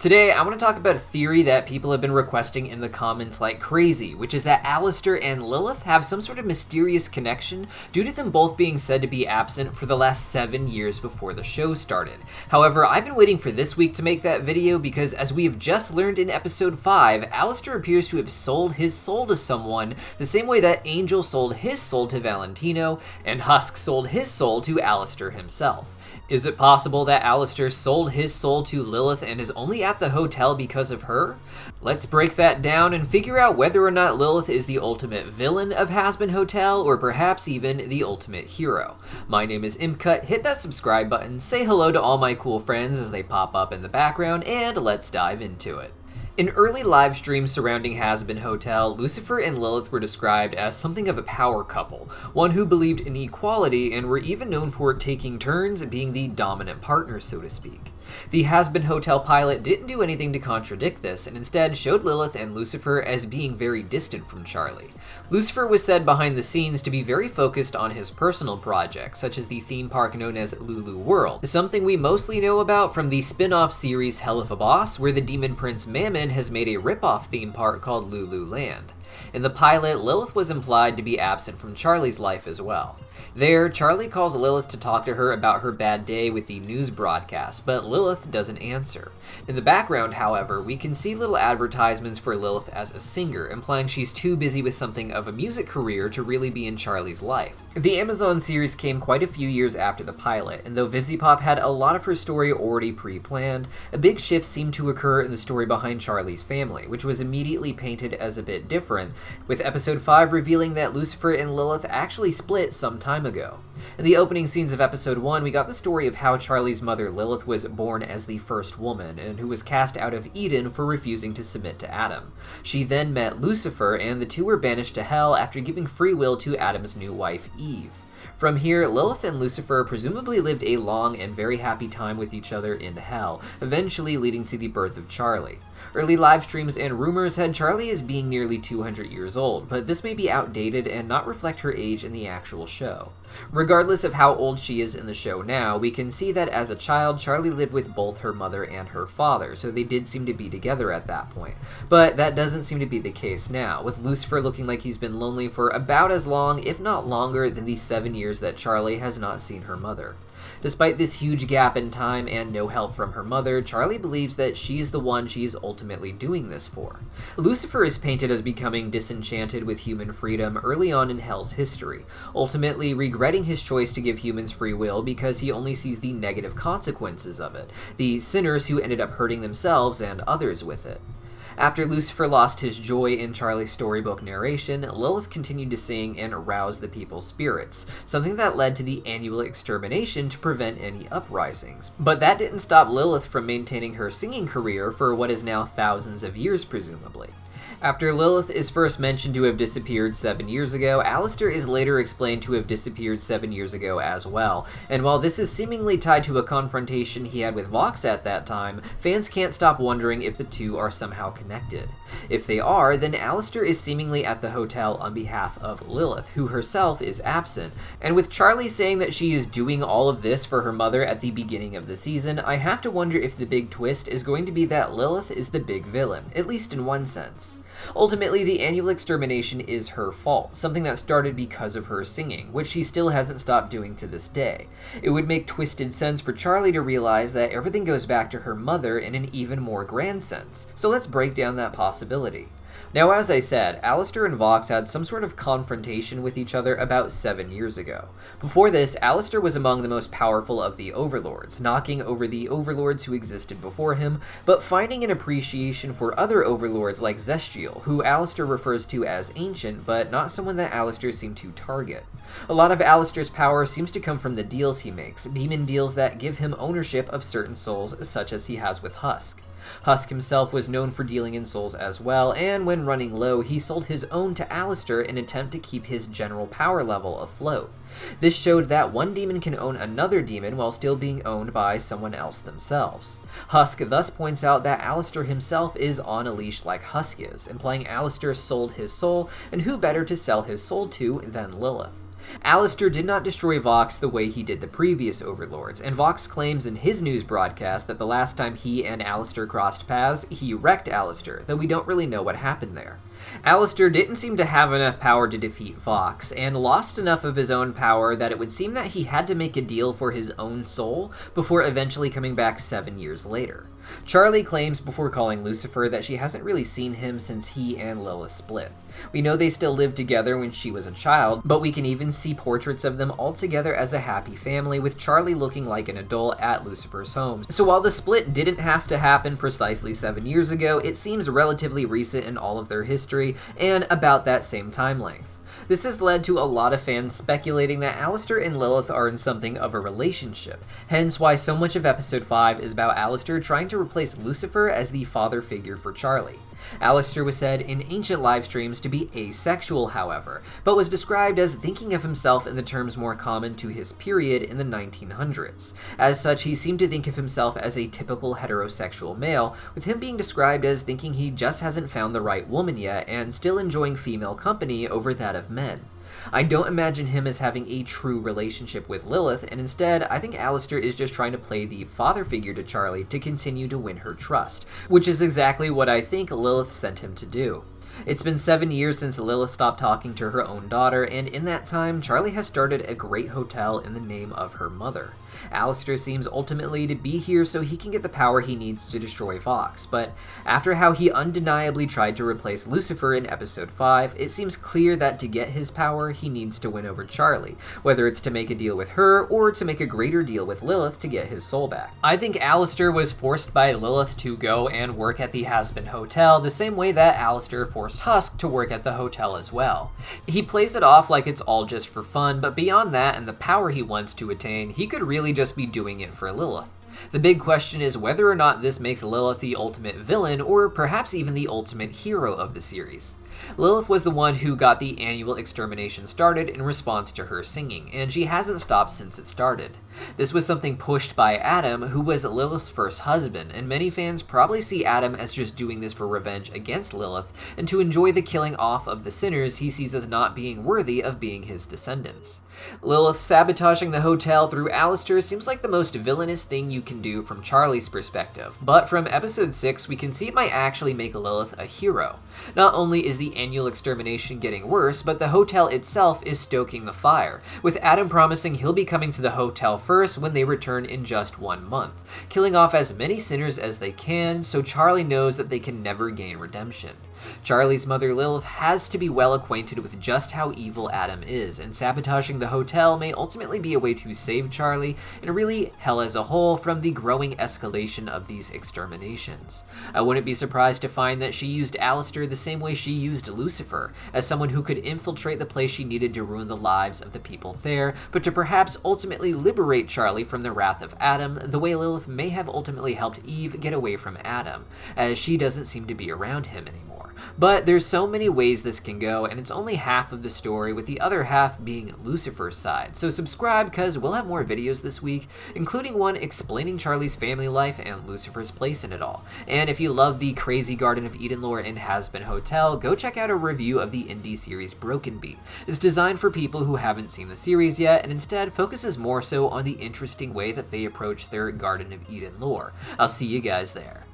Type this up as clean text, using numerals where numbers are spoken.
Today, I want to talk about a theory that people have been requesting in the comments like crazy, which is that Alistair and Lilith have some sort of mysterious connection due to them both being said to be absent for the last 7 years before the show started. However, I've been waiting for this week to make that video because, as we have just learned in episode 5, Alistair appears to have sold his soul to someone the same way that Angel sold his soul to Valentino and Husk sold his soul to Alistair himself. Is it possible that Alistair sold his soul to Lilith and is only at the hotel because of her? Let's break that down and figure out whether or not Lilith is the ultimate villain of Hazbin Hotel or perhaps even the ultimate hero. My name is Impcut, hit that subscribe button, say hello to all my cool friends as they pop up in the background, and let's dive into it. In early live streams surrounding Hazbin Hotel, Lucifer and Lilith were described as something of a power couple, one who believed in equality and were even known for taking turns being the dominant partner, so to speak. The Hazbin Hotel pilot didn't do anything to contradict this, and instead showed Lilith and Lucifer as being very distant from Charlie. Lucifer was said behind the scenes to be very focused on his personal projects, such as the theme park known as Lulu World, something we mostly know about from the spin-off series Hell of a Boss, where the demon prince Mammon has made a rip-off theme park called Lulu Land. In the pilot, Lilith was implied to be absent from Charlie's life as well. There, Charlie calls Lilith to talk to her about her bad day with the news broadcast, but Lilith doesn't answer. In the background, however, we can see little advertisements for Lilith as a singer, implying she's too busy with something of a music career to really be in Charlie's life. The Amazon series came quite a few years after the pilot, and though VivziePop had a lot of her story already pre-planned, a big shift seemed to occur in the story behind Charlie's family, which was immediately painted as a bit different, with episode 5 revealing that Lucifer and Lilith actually split some time ago. In the opening scenes of episode 1, we got the story of how Charlie's mother Lilith was born as the first woman, and who was cast out of Eden for refusing to submit to Adam. She then met Lucifer, and the two were banished to hell after giving free will to Adam's new wife, Eve. From here, Lilith and Lucifer presumably lived a long and very happy time with each other in hell, eventually leading to the birth of Charlie. Early live streams and rumors had Charlie as being nearly 200 years old, but this may be outdated and not reflect her age in the actual show. Regardless of how old she is in the show now, we can see that as a child, Charlie lived with both her mother and her father, so they did seem to be together at that point. But that doesn't seem to be the case now, with Lucifer looking like he's been lonely for about as long, if not longer, than the 7 years that Charlie has not seen her mother. Despite this huge gap in time and no help from her mother, Charlie believes that she's the one she's ultimately doing this for. Lucifer is painted as becoming disenchanted with human freedom early on in Hell's history, ultimately regretting his choice to give humans free will because he only sees the negative consequences of it, the sinners who ended up hurting themselves and others with it. After Lucifer lost his joy in Charlie's storybook narration, Lilith continued to sing and rouse the people's spirits, something that led to the annual extermination to prevent any uprisings. But that didn't stop Lilith from maintaining her singing career for what is now thousands of years, presumably. After Lilith is first mentioned to have disappeared 7 years ago, Alistair is later explained to have disappeared 7 years ago as well, and while this is seemingly tied to a confrontation he had with Vox at that time, fans can't stop wondering if the two are somehow connected. If they are, then Alistair is seemingly at the hotel on behalf of Lilith, who herself is absent, and with Charlie saying that she is doing all of this for her mother at the beginning of the season, I have to wonder if the big twist is going to be that Lilith is the big villain, at least in one sense. Ultimately, the annual extermination is her fault, something that started because of her singing, which she still hasn't stopped doing to this day. It would make twisted sense for Charlie to realize that everything goes back to her mother in an even more grand sense, so let's break down that possibility. Now, as I said, Alistair and Vox had some sort of confrontation with each other about 7 years ago. Before this, Alistair was among the most powerful of the overlords, knocking over the overlords who existed before him, but finding an appreciation for other overlords like Zestial, who Alistair refers to as ancient, but not someone that Alistair seemed to target. A lot of Alistair's power seems to come from the deals he makes, demon deals that give him ownership of certain souls, such as he has with Husk. Husk himself was known for dealing in souls as well, and when running low, he sold his own to Alistair in an attempt to keep his general power level afloat. This showed that one demon can own another demon while still being owned by someone else themselves. Husk thus points out that Alistair himself is on a leash like Husk is, implying Alistair sold his soul, and who better to sell his soul to than Lilith. Alistair did not destroy Vox the way he did the previous overlords, and Vox claims in his news broadcast that the last time he and Alistair crossed paths, he wrecked Alistair, though we don't really know what happened there. Alistair didn't seem to have enough power to defeat Vox, and lost enough of his own power that it would seem that he had to make a deal for his own soul before eventually coming back 7 years later. Charlie claims before calling Lucifer that she hasn't really seen him since he and Lilith split. We know they still lived together when she was a child, but we can even see portraits of them all together as a happy family, with Charlie looking like an adult at Lucifer's home. So while the split didn't have to happen precisely 7 years ago, it seems relatively recent in all of their history, and about that same time length. This has led to a lot of fans speculating that Alistair and Lilith are in something of a relationship, hence why so much of episode 5 is about Alistair trying to replace Lucifer as the father figure for Charlie. Alistair was said in ancient live streams to be asexual, however, but was described as thinking of himself in the terms more common to his period in the 1900s. As such, he seemed to think of himself as a typical heterosexual male, with him being described as thinking he just hasn't found the right woman yet and still enjoying female company over that of men. I don't imagine him as having a true relationship with Lilith, and instead, I think Alistair is just trying to play the father figure to Charlie to continue to win her trust, which is exactly what I think Lilith sent him to do. It's been 7 years since Lilith stopped talking to her own daughter, and in that time, Charlie has started a great hotel in the name of her mother. Alistair seems ultimately to be here so he can get the power he needs to destroy Vox, but after how he undeniably tried to replace Lucifer in episode 5, it seems clear that to get his power, he needs to win over Charlie, whether it's to make a deal with her or to make a greater deal with Lilith to get his soul back. I think Alistair was forced by Lilith to go and work at the Hazbin hotel the same way that Alistair forced Husk to work at the hotel as well. He plays it off like it's all just for fun, but beyond that and the power he wants to attain, he could really just be doing it for Lilith. The big question is whether or not this makes Lilith the ultimate villain, or perhaps even the ultimate hero of the series. Lilith was the one who got the annual extermination started in response to her singing, and she hasn't stopped since it started. This was something pushed by Adam, who was Lilith's first husband, and many fans probably see Adam as just doing this for revenge against Lilith, and to enjoy the killing off of the sinners he sees as not being worthy of being his descendants. Lilith sabotaging the hotel through Alistair seems like the most villainous thing you can do from Charlie's perspective, but from episode 6 we can see it might actually make Lilith a hero. Not only is the annual extermination getting worse, but the hotel itself is stoking the fire, with Adam promising he'll be coming to the hotel first when they return in just 1 month, killing off as many sinners as they can so Charlie knows that they can never gain redemption. Charlie's mother Lilith has to be well acquainted with just how evil Adam is, and sabotaging the hotel may ultimately be a way to save Charlie, and really hell as a whole, from the growing escalation of these exterminations. I wouldn't be surprised to find that she used Alistair the same way she used Lucifer, as someone who could infiltrate the place she needed to ruin the lives of the people there, but to perhaps ultimately liberate Charlie from the wrath of Adam, the way Lilith may have ultimately helped Eve get away from Adam, as she doesn't seem to be around him anymore. But there's so many ways this can go, and it's only half of the story, with the other half being Lucifer's side. So subscribe, cause we'll have more videos this week, including one explaining Charlie's family life and Lucifer's place in it all. And if you love the crazy Garden of Eden lore in Hazbin Hotel, go check out a review of the indie series Broken Beat. It's designed for people who haven't seen the series yet, and instead focuses more so on the interesting way that they approach their Garden of Eden lore. I'll see you guys there.